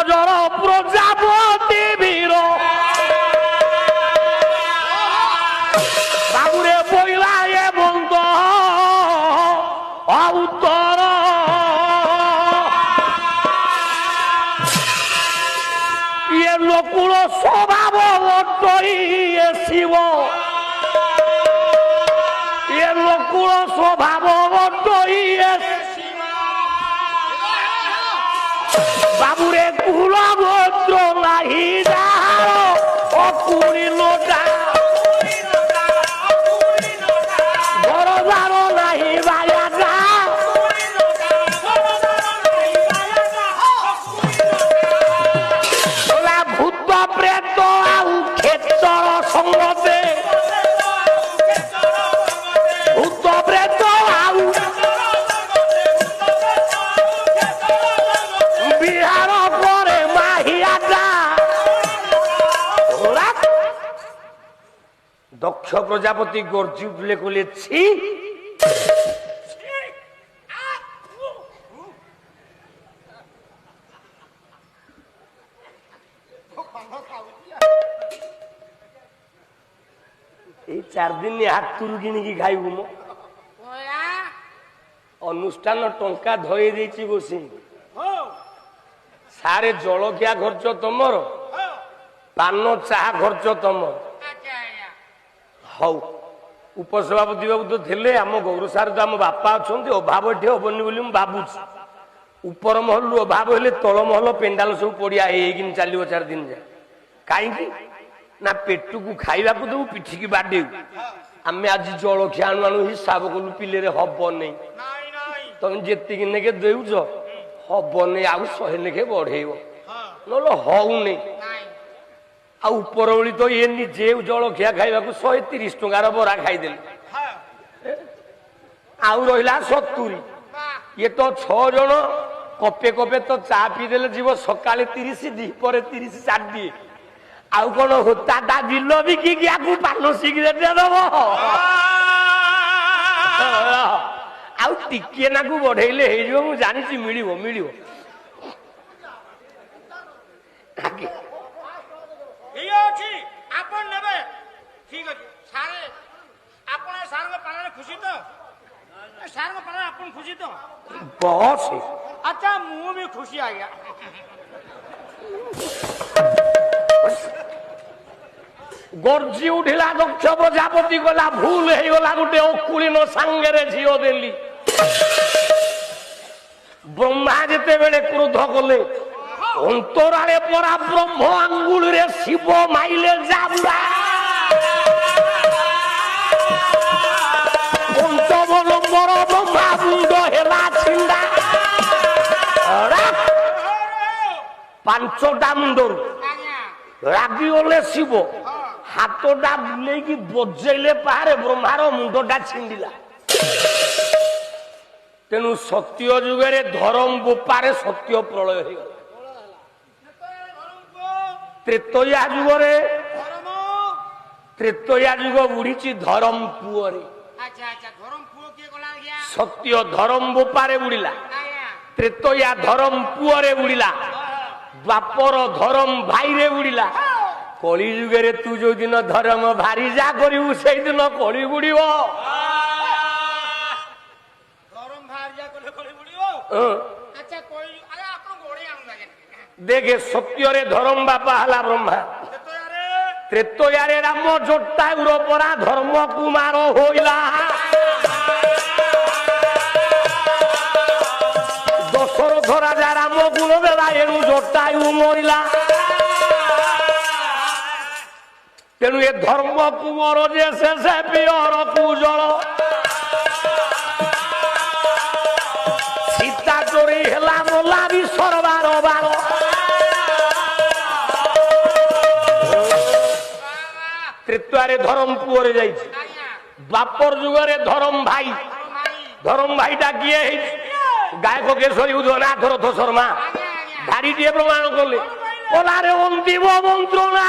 নজর প্রজাপতি বীর বাবুরে বইলা এ বন্ধ উত্তর ইয়ে নকুল স্বভাব অট্টইয়ে শিব ইয়ে নকুল স্বভাব অট্টইয়ে বাবুরে কুলগোত্র নাহি যার অকুড়ি লোটা বড়দার নাহি বায়াটা ভূত প্রেত আউ ক্ষেত্র সঙ্গতে ভূত প্রেত আউ বিহার করে মাহিয়াটা দক্ষ প্রজাপতি গর্জি উঠলে কলেছি এই 4 দিন হাত তুরু কিনিকি খাইবু মো অনুষ্ঠান টঙ্কা ধরে দিয়েছি বসে সারে জলখিয়া খরচ তোমার পান চাହା খরচ তোমার হও উপসভাপতি বাবু তো ଥିଲେ ଆମ ଗୌର ସାର୍ ତ ଆମ ବାପା ଅଛନ୍ତି ଅଭାବ ଏଠି ହବନି ବୋଲି ମୁଁ ଭାବୁଛି ଉପର ମହଲରୁ ଅଭାବ ହେଲେ ତଳ ମହଲ ପେଣ୍ଡାଲ ସବୁ ପଡିଆ ହେଇକିନି ଚାଲିବ 4 ଦିନ ଯାଏ କାହିଁକି ନା ପେଟକୁ ଖାଇବାକୁ ଦବୁ ପିଠିକି ବାଡେଇବୁ ଆମେ ଆଜି ଜଳଖିଆ ଆଣୁ ଆଣୁ ହିସାବ କଲୁ ପିଲେରେ ହବନି ତମେ ଯେତିକି ନେକେ ଦେଉଛ ହବନି ଆଉ 100 ଲେଖେ ବଢେଇବ ନହେଲେ ହଉନି ଆଉ ଉପର ଓଳି ତ ଇଏ ନିଜେ ଜଳଖିଆ ଖାଇବାକୁ 130 ଟଙ୍କାର ବରା ଖାଇଦେଲେ ଆଉ ରହିଲା 70 ଇଏ ତ 6 ଜଣ କପେ କପେ ତ ଚା ପିଇଦେଲେ ଯିବ ସକାଳେ 30 ଦିପରେ 30 ଛାଡିଦିଏ ଆଉ କଣ ହୋତାଟା ବିଲ ବିକିକି ଆକୁ ପାନ ସିଗରେଟ ଦବ ଆଉ ଟିକେ ନାକୁ ବଢେଇଲେ ହେଇଯିବ ମୁଁ ଜାଣିଛି ମିଳିବ ମିଳିବ खुशी तो बहुत अच्छा मुंह भी खुशी आ गया गर्जी उठिला दक्ष प्रजापति गला भूल हो गला गोटे अकुलीन सांगे झील देली ब्रह्मा जिते बेले क्रोध कले अंतराले परा ब्रह्म आंगुल रे शिव माइले जाबुरा पंचमलंबर ब्रह्मा मुंड हेला छिंडा 5टा मुंडर रागिगले शिव हाथटा बुलेकी बजेले पारे ब्रह्मार मुंडटा छिंडिला तेणु सत्य जुगे धर्म गोपारे सत्य प्रलय हो गला त्रेतया जुगे त्रेतया जुग बुड़ी धर्म पुअरे सत्य धर्म गोपारे बुड़िला त्रेतया धर्म पुअरे बुड़िला द्वापर धर्म भाई रे बुड़िला कली जुगे तू जो दिन धर्म भारी जा करू से दिन कली बुड़ देखे सत्य धर्म बापा हला ब्रह्मा त्रेतयारे राम जटायुर परा धर्म कुमार होइला दशरथ राजा राम गुण देला एणु जटायु मरिला तेणु ए धर्म कुमार जे से पियर कुजल सीता चोरी हेला मोला भी सरबार बार त्रेतयारे धर्म पुअरे जाई बापर जुगरे धर्म भाईटा किए गायक केशरी उदयनाथ रथ शर्मा धारी टे प्रमाण कले कलारे अंतिम मंत्रणा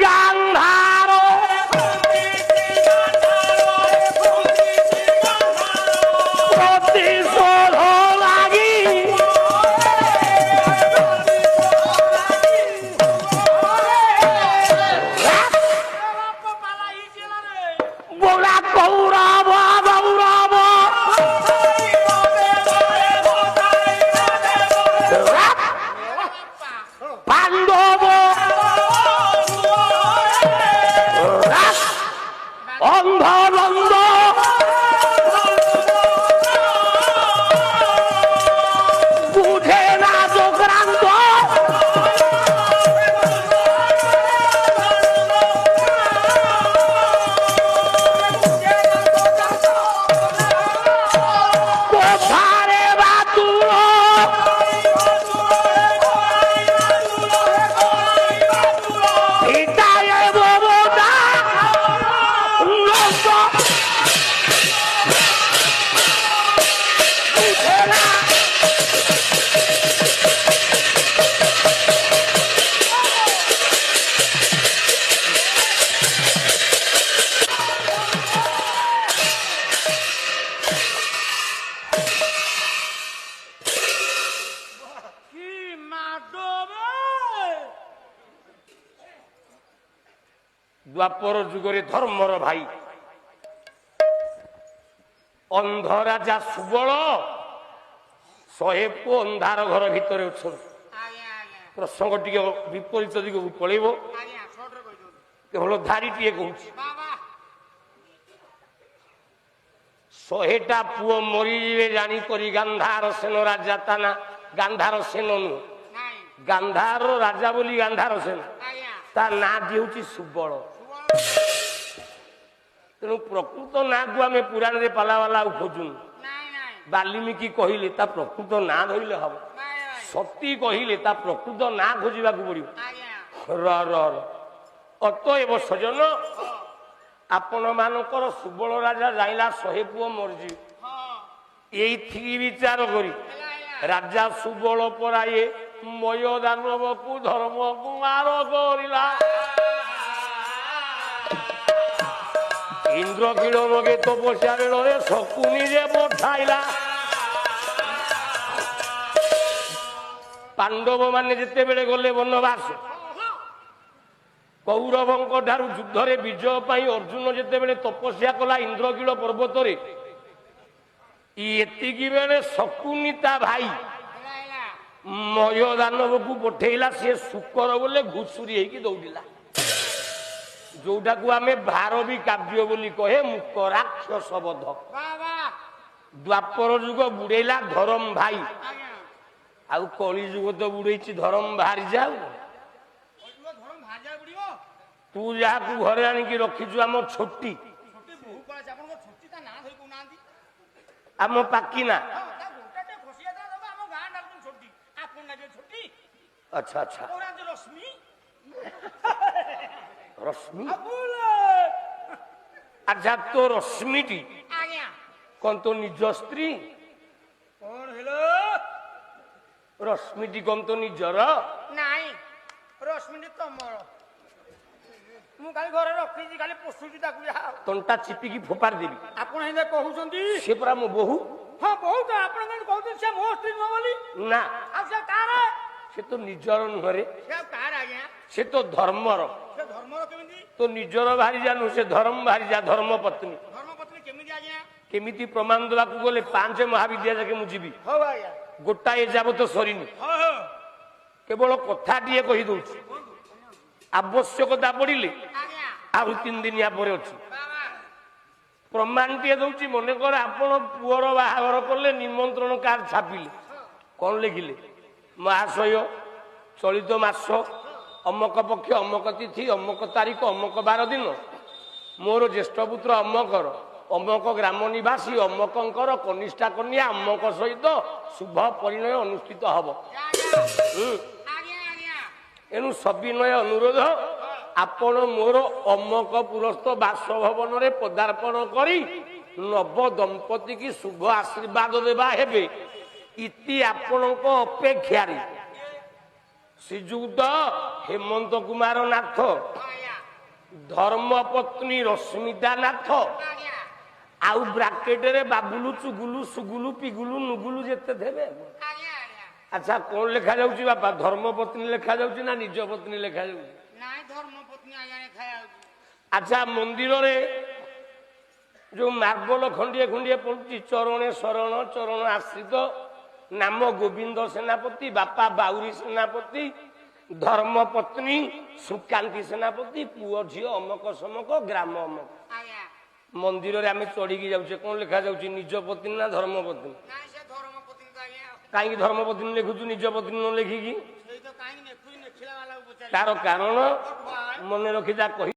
गांधार ଦ୍ୱାପର ଯୁଗରେ ଧର୍ମର ଭାଇ ଅନ୍ଧ ରାଜା ସୁବଳ 100 ପୁଅ ଅନ୍ଧାର ଘର ଭିତରେ ଅଛନ୍ତି। ଆଜ୍ଞା ଆଜ୍ଞା ପ୍ରସଙ୍ଗ ଟିକେ ବିପରୀତ ଦିଗକୁ ପଳେଇବ। ଆଜ୍ଞା ଛୋଟରେ କହିଦିଅନ୍ତୁ କେବଳ ଧାରିଟିଏ କହୁଛି ବାବା 100ଟା ପୁଅ ମରିଯିବେ ଜାଣିକରି ଗାନ୍ଧାର ସେନ ରାଜା ତା ନା ଗାନ୍ଧାର ସେନ ନୁହଁ, ନାଇଁ ଗାନ୍ଧାର ରାଜା ବୋଲି ଗାନ୍ଧାର ସେନ, ଆଜ୍ଞା ତା ନାଁଟି ହେଉଛି ସୁବଳ। ତେଣୁ ପ୍ରକୃତ ନାଁକୁ ଆମେ ପୁରାଣରେ ପାଲାବାଲା ଆଉ ଖୋଜୁନୁ। ନାଇଁ ନାଇଁ ବାଲ୍ମୀକି କହିଲେ ତା ପ୍ରକୃତ ନାଁ ଧରିଲେ ହବ, ନାଇଁ ନାଇଁ ସତୀ କହିଲେ ତା ପ୍ରକୃତ ନାଁ ଖୋଜିବାକୁ ପଡିବ। ଆଜ୍ଞା ଅତଏବ ସଜନ ଆପଣ ମାନଙ୍କର ସୁବଳ ରାଜା ଯାଇଲା 100 ପୁଅ ମରିଯିବେ, ହଁ ଏଇଥିକି ବିଚାର କରି ହେଲା ହେଲା ରାଜା ସୁବଳ ପରାଏ ମୟ ଦାନବକୁ ଧର୍ମ କୁମାର କରିଲା। ଇନ୍ଦ୍ର କିଳ ମଗେ ତପସ୍ୟା ବେଳରେ ଶକୁନି ଯେ ପଠାଇଲା। ପାଣ୍ଡବ ମାନେ ଯେତେବେଳେ ଗଲେ ବନବାସ, କୌରବଙ୍କ ଠାରୁ ଯୁଦ୍ଧରେ ବିଜୟ ପାଇଁ ଅର୍ଜୁନ ଯେତେବେଳେ ତପସ୍ୟା କଲା ଇନ୍ଦ୍ରକିଳ ପର୍ବତରେ, ଏତିକି ବେଳେ ଶକୁନି ତା ଭାଇ ହେଲା ହେଲା ମୟ ଦାନବକୁ ପଠେଇଲା। ସିଏ ଶୁକର ବୋଲେ ଘୁଷୁରି ହେଇକି ଦୌଡ଼ିଲା, ଯୋଉଟାକୁ ଆମେ ଭାରବୀ କାବ୍ୟ ବୋଲି କହେ ମୁକ ରାକ୍ଷସ ବଧ। ବାବା ଦ୍ୱାପର ଯୁଗ ବୁଡେଇଲା ଧରମ ଭାଇ, ଆଜ୍ଞା ଆଉ କଳି ଯୁଗ ତ ବୁଡେଇଛି ଧରମ ବାହାରି ଯାଉ। କହିବ ଧରମ ଭାଜା ବୁଡିବ ତୁ ଯାହାକୁ ଘରେ ଆଣିକି ରଖିଛୁ ଆମ ଛୋଟି, ଛୋଟି ବହୁ କଳା ଆପଣଙ୍କ ଛୋଟି ତା ନାଁ ଧରି କହୁନାହାନ୍ତି। ଆମ ପାକିନା। ହଁ ତା ଗୋଟାଟେ ଖସିଆ ତା ଦବା ଆମ ଗାଁ ଡାକୁଛନ୍ତି ଛୋଟି, ଆପଣ ନାଗେ ଛୋଟି ଆଚ୍ଛା ଆଚ୍ଛା କହୁନାହାନ୍ତି ରଶ୍ମି ରଶ୍ମି। ଆବୁଲ ଆଚ୍ଛା ତୋ ରଶ୍ମିଟି ଆଜ୍ଞା କଣ ତୋ ନିଜ ସ୍ତ୍ରୀ? କଣ ହେଲା ରଶ୍ମିଟି କଣ ତୋ ନିଜର? ନାଇଁ ରଶ୍ମିଟି ତମର, ମୁଁ କାଲି ଘରେ ରଖିଛି ଖାଲି ପୋଷୁଛି ତାକୁ ଯାହା। ତଣ୍ଟା ଚିପିକି ଫୋପାଡ଼ି ଦେବି। ଆପଣ ଏଇନେ କହୁଛନ୍ତି ସେ ପରା ମୋ ବୋହୂ। ହଁ ବହୁତ ଆପଣ କେମିତି କହୁଛନ୍ତି ସେ ମୋ ସ୍ତ୍ରୀ ନୁହଁ ବୋଲି? ନା ଆଉ ସେ କାହାର? ସେ ତ ନିଜର ନୁହଁରେ, ସେ ଆଉ କାହାର ଆଜ୍ଞା? ସେ ତ ଧର୍ମର। ସେ ଧର୍ମର କେମିତି? ତ ନିଜର ଭାରିଜା ନୁହଁ, ସେ ଧର୍ମ ଭାରିଜା, ଧର୍ମ ପତ୍ନୀ। ଧର୍ମପତ୍ନୀ କେମିତି ଆଜ୍ଞା? କେମିତି ପ୍ରମାଣ ଦେବାକୁ ଗଲେ 5 ମହାବିଦ୍ୟା ଯାକେ ମୁଁ ଯିବି, ହଉ ଆଜ୍ଞା ଗୋଟାଏ ଯାବତ ସରିନି। ହଁ ହଁ କେବଳ କଥାଟିଏ କହିଦଉଛି, ଆବଶ୍ୟକତା ପଡିଲେ ଆଜ୍ଞା ଆହୁରି 3 ଦିନିଆ ପରେ ଅଛି। ବାବା ପ୍ରମାଣଟିଏ ଦଉଛି, ମନେକର ଆପଣ ପୁଅର ବାହାଘର କଲେ, ନିମନ୍ତ୍ରଣ କାର୍ଡ ଛାପିଲେ, କଣ ଲେଖିଲେ? ମହାଶୟ ଚଳିତ ମାସ ଅମକ ପକ୍ଷ ଅମକ ତିଥି ଅମକ ତାରିଖ ଅମକ ବାର ଦିନ ମୋର ଜ୍ୟେଷ୍ଠ ପୁତ୍ର ଅମକର ଅମକ ଗ୍ରାମ ନିବାସୀ ଅମକଙ୍କର କନିଷ୍ଠା କନ୍ୟା ଅମକ ସହିତ ଶୁଭ ପରିଣୟ ଅନୁଷ୍ଠିତ ହବ। ଆଜ୍ଞା ଆଜ୍ଞା ଏଣୁ ସବିନୟ ଅନୁରୋଧ, ଆପଣ ମୋର ଅମକ ପୁରସ୍ତ ବାସଭବନରେ ପଦାର୍ପଣ କରି ନବ ଦମ୍ପତି କି ଶୁଭ ଆଶୀର୍ବାଦ ଦେବା ହେବେ। ଇତି ଆପଣଙ୍କ ଅପେକ୍ଷାରେ ଶ୍ରୀଯୁକ୍ତ ହେମନ୍ତ କୁମାର ନାଥ, ଆଜ୍ଞା ଧର୍ମପତ୍ନୀ ରଶ୍ମିତା ନାଥ, ଆଜ୍ଞା ଆଉ ବ୍ରାକେଟରେ ବାବୁଲୁ ଚୁଗୁଲୁ ସୁଗୁଲୁ ପିଗୁଲୁ ନୁଗୁଲୁ ଯେତେ ଥିବେ। ଆଜ୍ଞା ଆଜ୍ଞା ଆଚ୍ଛା କଣ ଲେଖା ଯାଉଛି ବାପା? ଧର୍ମପତ୍ନୀ ଲେଖା ଯାଉଛି ନା ନିଜ ପତ୍ନୀ ଲେଖା ଯାଉଛି? ନାଇଁ ଧର୍ମପତ୍ନୀ ଆଜ୍ଞା ଖାଇଯାଉଛି। ଆଚ୍ଛା ମନ୍ଦିରରେ ଯୋଉ ମାର୍ବଲ ଖଣ୍ଡିଏ ଖଣ୍ଡିଏ ପଡୁଛି, ଚରଣେ ଶରଣ ଚରଣ ଆଶ୍ରିତ, ନାମ ଗୋବିନ୍ଦ ସେନାପତି, ବାପା ବାଉରୀ ସେନାପତି, ଧର୍ମପତ୍ନୀ ସୁକାନ୍ତି ସେନାପତି, ପୁଅ ଝିଅ ଅମକ ସମକ, ଗ୍ରାମ ଅମକ। ଆଜ୍ଞା ମନ୍ଦିରରେ ଆମେ ଚଢିକି ଯାଉଛେ, କଣ ଲେଖା ଯାଉଛି? ନିଜ ପତ୍ନୀ ନା ଧର୍ମପତ୍ନୀ? ନାଇଁ ସେ ଧର୍ମପତ୍ନୀ ତ ଆଜ୍ଞା କାହିଁକି ଧର୍ମପତ୍ନୀ ଲେଖୁଛୁ ନିଜ ପତ୍ନୀ ନ ଲେଖିକି? ସେଇ ତ କାହିଁକି ନେଖୁଛି ନେଖିଲା ବାଲାକୁ ପଚାରି ତାର କାରଣ ମନେ ରଖି ଯା କହି